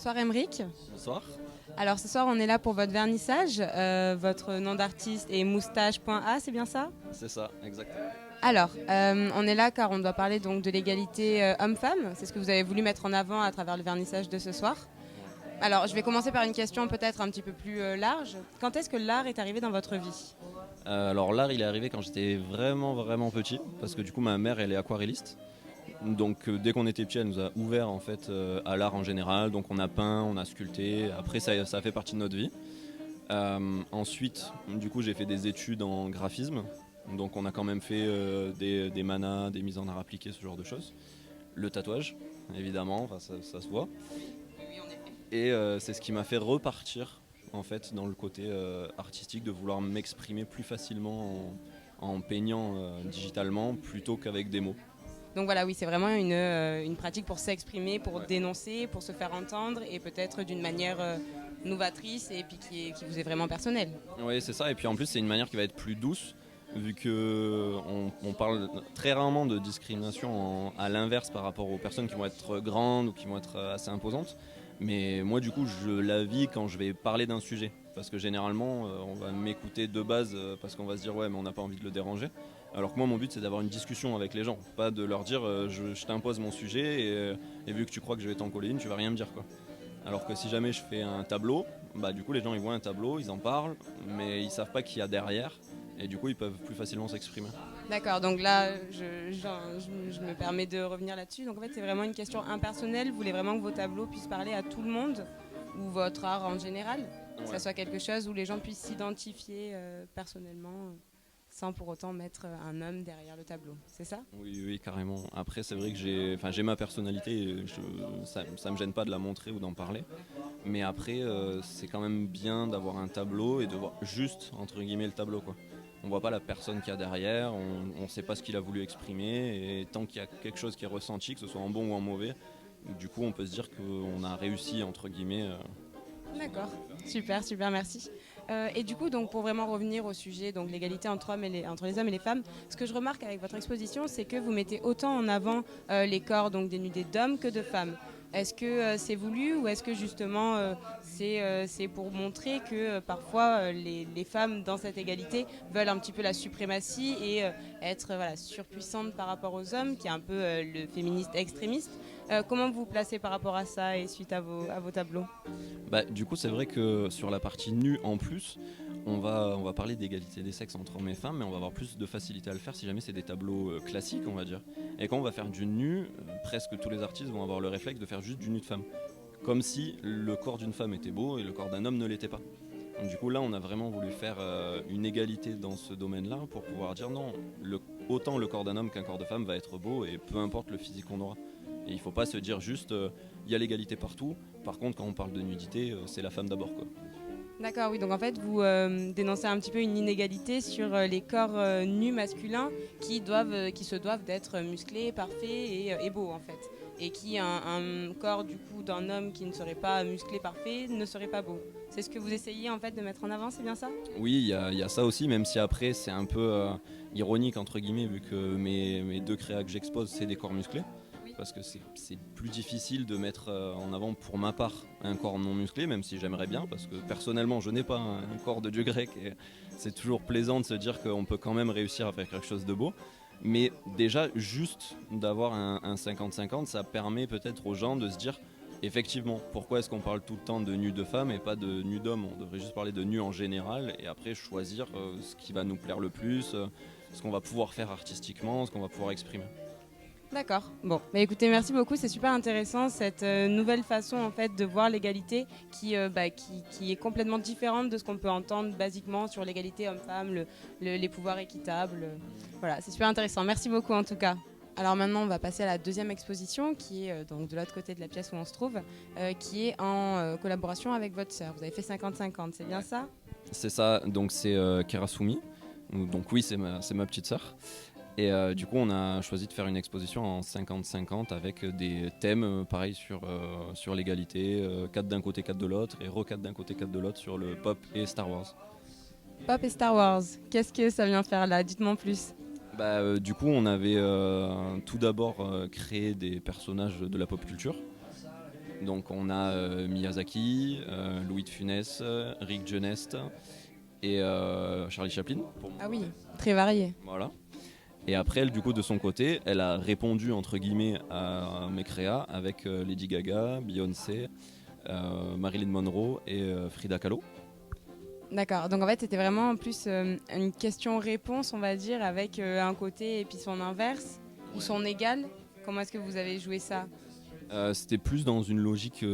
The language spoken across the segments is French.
Bonsoir Emeric. Bonsoir. Alors ce soir on est là pour votre vernissage. Votre nom d'artiste est moustache.a, c'est bien ça? C'est ça, exactement. Alors on est là car on doit parler donc de l'égalité homme-femme. C'est ce que vous avez voulu mettre en avant à travers le vernissage de ce soir. Alors je vais commencer par une question peut-être un petit peu plus large. Quand est-ce que l'art est arrivé dans votre vie? Alors l'art, il est arrivé quand j'étais vraiment petit, parce que du coup ma mère, elle est aquarelliste. Donc dès qu'on était petit, elle nous a ouvert en fait à l'art en général. Donc on a peint, on a sculpté. Après ça a fait partie de notre vie. Ensuite, du coup, j'ai fait des études en graphisme. Donc on a quand même fait des manas, des mises en art appliquées, ce genre de choses. Le tatouage, évidemment, enfin, ça se voit. Et c'est ce qui m'a fait repartir en fait dans le côté artistique, de vouloir m'exprimer plus facilement en peignant digitalement plutôt qu'avec des mots. Donc voilà, oui, c'est vraiment une pratique pour s'exprimer, pour dénoncer, pour se faire entendre et peut-être d'une manière novatrice et puis qui vous est vraiment personnelle. Oui, c'est ça. Et puis en plus, c'est une manière qui va être plus douce, vu que on parle très rarement de discrimination à l'inverse par rapport aux personnes qui vont être grandes ou qui vont être assez imposantes. Mais moi, du coup, je la vis quand je vais parler d'un sujet. Parce que généralement, on va m'écouter de base parce qu'on va se dire ouais, mais on n'a pas envie de le déranger. Alors que moi, mon but, c'est d'avoir une discussion avec les gens. Pas de leur dire je t'impose mon sujet et vu que tu crois que je vais t'en coller une, tu vas rien me dire, quoi. Alors que si jamais je fais un tableau, bah du coup les gens ils voient un tableau, ils en parlent, mais ils savent pas qui y a derrière, et du coup ils peuvent plus facilement s'exprimer. D'accord, donc là, je me permets de revenir là-dessus. Donc en fait, c'est vraiment une question impersonnelle. Vous voulez vraiment que vos tableaux puissent parler à tout le monde, ou votre art en général, que ça soit quelque chose où les gens puissent s'identifier personnellement, sans pour autant mettre un homme derrière le tableau. C'est ça? Oui, oui, carrément. Après c'est vrai que j'ai ma personnalité, et ça me gêne pas de la montrer ou d'en parler. Mais après c'est quand même bien d'avoir un tableau et de voir juste entre guillemets le tableau, quoi. On voit pas la personne qu'il y a derrière, on sait pas ce qu'il a voulu exprimer, et tant qu'il y a quelque chose qui est ressenti, que ce soit en bon ou en mauvais, du coup on peut se dire qu'on a réussi entre guillemets. D'accord, super, super, merci. Et du coup, donc, pour vraiment revenir au sujet, donc l'égalité entre entre les hommes et les femmes, ce que je remarque avec votre exposition, c'est que vous mettez autant en avant les corps donc dénudés d'hommes que de femmes. Est-ce que c'est voulu ou est-ce que justement c'est pour montrer que parfois les femmes dans cette égalité veulent un petit peu la suprématie et être voilà, surpuissantes par rapport aux hommes, qui est un peu le féministe extrémiste. Comment vous vous placez par rapport à ça et suite à vos tableaux? Bah, du coup, c'est vrai que sur la partie nue en plus, on va parler d'égalité des sexes entre hommes et femmes, mais on va avoir plus de facilité à le faire si jamais c'est des tableaux classiques, on va dire. Et quand on va faire du nu, presque tous les artistes vont avoir le réflexe de faire juste du nu de femme. Comme si le corps d'une femme était beau et le corps d'un homme ne l'était pas. Donc, du coup, là, on a vraiment voulu faire une égalité dans ce domaine-là pour pouvoir dire non, autant le corps d'un homme qu'un corps de femme va être beau et peu importe le physique qu'on aura. Et il ne faut pas se dire juste il y a l'égalité partout. Par contre, quand on parle de nudité, c'est la femme d'abord, quoi. D'accord, oui, donc en fait vous dénoncez un petit peu une inégalité sur les corps nus masculins qui se doivent d'être musclés, parfaits et beaux en fait. Et qui un corps du coup d'un homme qui ne serait pas musclé, parfait, ne serait pas beau. C'est ce que vous essayez en fait de mettre en avant, c'est bien ça? Oui, il y a ça aussi, même si après c'est un peu ironique entre guillemets, vu que mes deux créas que j'expose, c'est des corps musclés. Parce que c'est plus difficile de mettre en avant, pour ma part, un corps non musclé, même si j'aimerais bien, parce que personnellement je n'ai pas un corps de dieu grec, et c'est toujours plaisant de se dire qu'on peut quand même réussir à faire quelque chose de beau. Mais déjà, juste d'avoir un 50-50, ça permet peut-être aux gens de se dire, effectivement, pourquoi est-ce qu'on parle tout le temps de nu de femme et pas de nu d'homme? On devrait juste parler de nu en général, et après choisir ce qui va nous plaire le plus, ce qu'on va pouvoir faire artistiquement, ce qu'on va pouvoir exprimer. D'accord. Bon, bah écoutez, merci beaucoup. C'est super intéressant cette nouvelle façon en fait de voir l'égalité qui est complètement différente de ce qu'on peut entendre basiquement sur l'égalité homme-femme, les pouvoirs équitables. Voilà, c'est super intéressant. Merci beaucoup en tout cas. Alors maintenant, on va passer à la deuxième exposition qui est donc de l'autre côté de la pièce où on se trouve, qui est en collaboration avec votre sœur. Vous avez fait 50-50, c'est bien ça? C'est ça, donc c'est Kerasumi. Donc oui, c'est ma petite sœur. Et du coup, on a choisi de faire une exposition en 50-50 avec des thèmes pareil sur l'égalité, 4 d'un côté, 4 de l'autre, et re 4 d'un côté, 4 de l'autre sur le pop et Star Wars. Pop et Star Wars, qu'est-ce que ça vient faire là? Dites-moi en plus. Bah, du coup, on avait tout d'abord créé des personnages de la pop culture. Donc on a Miyazaki, Louis de Funès, Rick Genest et Charlie Chaplin. Ah oui, très varié. Voilà. Et après, elle, du coup, de son côté, elle a répondu entre guillemets à mes créas avec Lady Gaga, Beyoncé, Marilyn Monroe et Frida Kahlo. D'accord, donc en fait c'était vraiment plus une question-réponse, on va dire, avec un côté et puis son inverse, ou son égal. Comment est-ce que vous avez joué ça? C'était plus dans une logique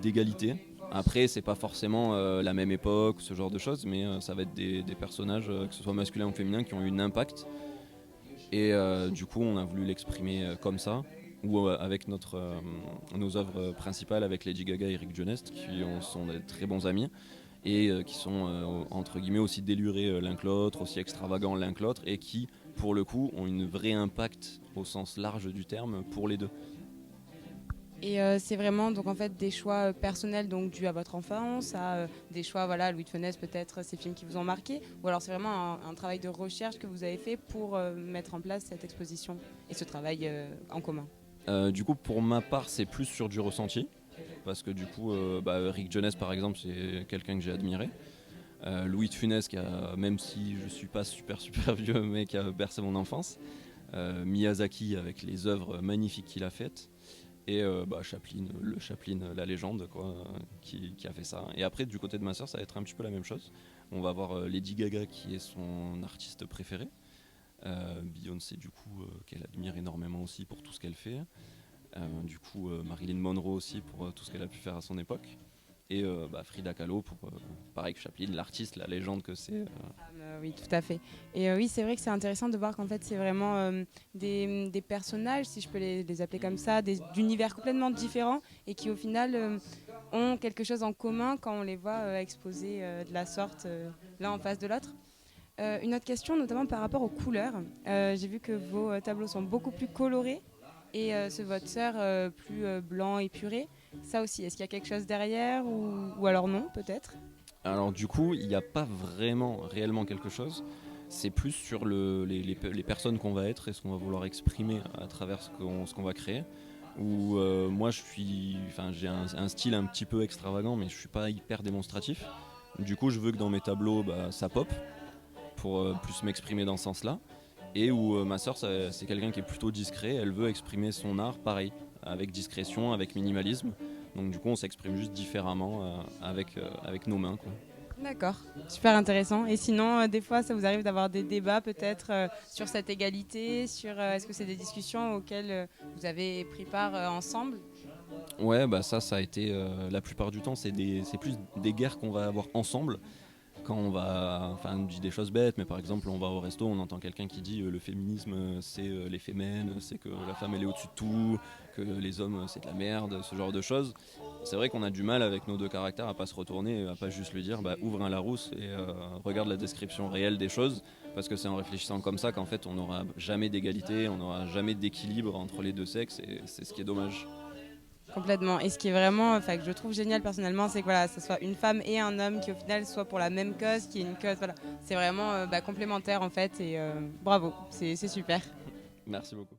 d'égalité. Après, c'est pas forcément la même époque, ce genre de choses, mais ça va être des personnages, que ce soit masculin ou féminin, qui ont eu un impact. Et du coup, on a voulu l'exprimer comme ça, ou avec nos œuvres principales, avec Lady Gaga et Rick Genest, qui sont des très bons amis, et qui sont, entre guillemets, aussi délurés l'un que l'autre, aussi extravagants l'un que l'autre, et qui, pour le coup, ont une vraie impact au sens large du terme pour les deux. Et c'est vraiment donc en fait des choix personnels donc dus à votre enfance, à des choix voilà Louis de Funès peut-être ces films qui vous ont marqué, ou alors c'est vraiment un travail de recherche que vous avez fait pour mettre en place cette exposition et ce travail en commun. Du coup, pour ma part, c'est plus sur du ressenti, parce que du coup, Rick Genest par exemple, c'est quelqu'un que j'ai admiré. Louis de Funès, même si je suis pas super vieux, mais qui a bercé mon enfance. Miyazaki avec les œuvres magnifiques qu'il a faites. Et Chaplin, la légende, quoi, qui a fait ça. Et après, du côté de ma sœur, ça va être un petit peu la même chose. On va avoir Lady Gaga, qui est son artiste préféré. Beyoncé, du coup, qu'elle admire énormément aussi pour tout ce qu'elle fait. Marilyn Monroe aussi pour tout ce qu'elle a pu faire à son époque. Et Frida Kahlo pour, pareil que Chaplin, l'artiste, la légende que c'est. Oui, tout à fait. Et oui, c'est vrai que c'est intéressant de voir qu'en fait, c'est vraiment des personnages, si je peux les appeler comme ça, d'univers complètement différents et qui, au final, ont quelque chose en commun quand on les voit exposés de la sorte, l'un en face de l'autre. Une autre question, notamment par rapport aux couleurs. J'ai vu que vos tableaux sont beaucoup plus colorés et votre sœur plus blanc épuré. Ça aussi, est-ce qu'il y a quelque chose derrière ou alors non, peut-être? Alors du coup, il n'y a pas vraiment réellement quelque chose. C'est plus sur les personnes qu'on va être et ce qu'on va vouloir exprimer à travers ce qu'on va créer. Où moi, j'ai un style un petit peu extravagant, mais je suis pas hyper démonstratif. Du coup, je veux que dans mes tableaux, ça pop pour plus m'exprimer dans ce sens-là. Et où ma sœur, c'est quelqu'un qui est plutôt discret. Elle veut exprimer son art pareil, avec discrétion, avec minimalisme. Donc du coup, on s'exprime juste différemment avec nos mains, quoi. D'accord, super intéressant. Et sinon, des fois, ça vous arrive d'avoir des débats peut-être sur cette égalité, sur est-ce que c'est des discussions auxquelles vous avez pris part ensemble? Ouais, ça a été la plupart du temps, c'est plus des guerres qu'on va avoir ensemble. Quand on dit des choses bêtes, mais par exemple, on va au resto, on entend quelqu'un qui dit le féminisme, c'est les fémènes, c'est que la femme elle est au-dessus de tout, que les hommes c'est de la merde, ce genre de choses. C'est vrai qu'on a du mal avec nos deux caractères à pas se retourner, à pas juste lui dire ouvre un Larousse et regarde la description réelle des choses, parce que c'est en réfléchissant comme ça qu'en fait on n'aura jamais d'égalité, on n'aura jamais d'équilibre entre les deux sexes, et c'est ce qui est dommage. Complètement. Et ce qui est vraiment, que je trouve génial personnellement, c'est que voilà, ce soit une femme et un homme qui au final soient pour la même cause, qui est une cause, voilà, c'est vraiment complémentaire en fait. Et bravo, c'est super. Merci beaucoup.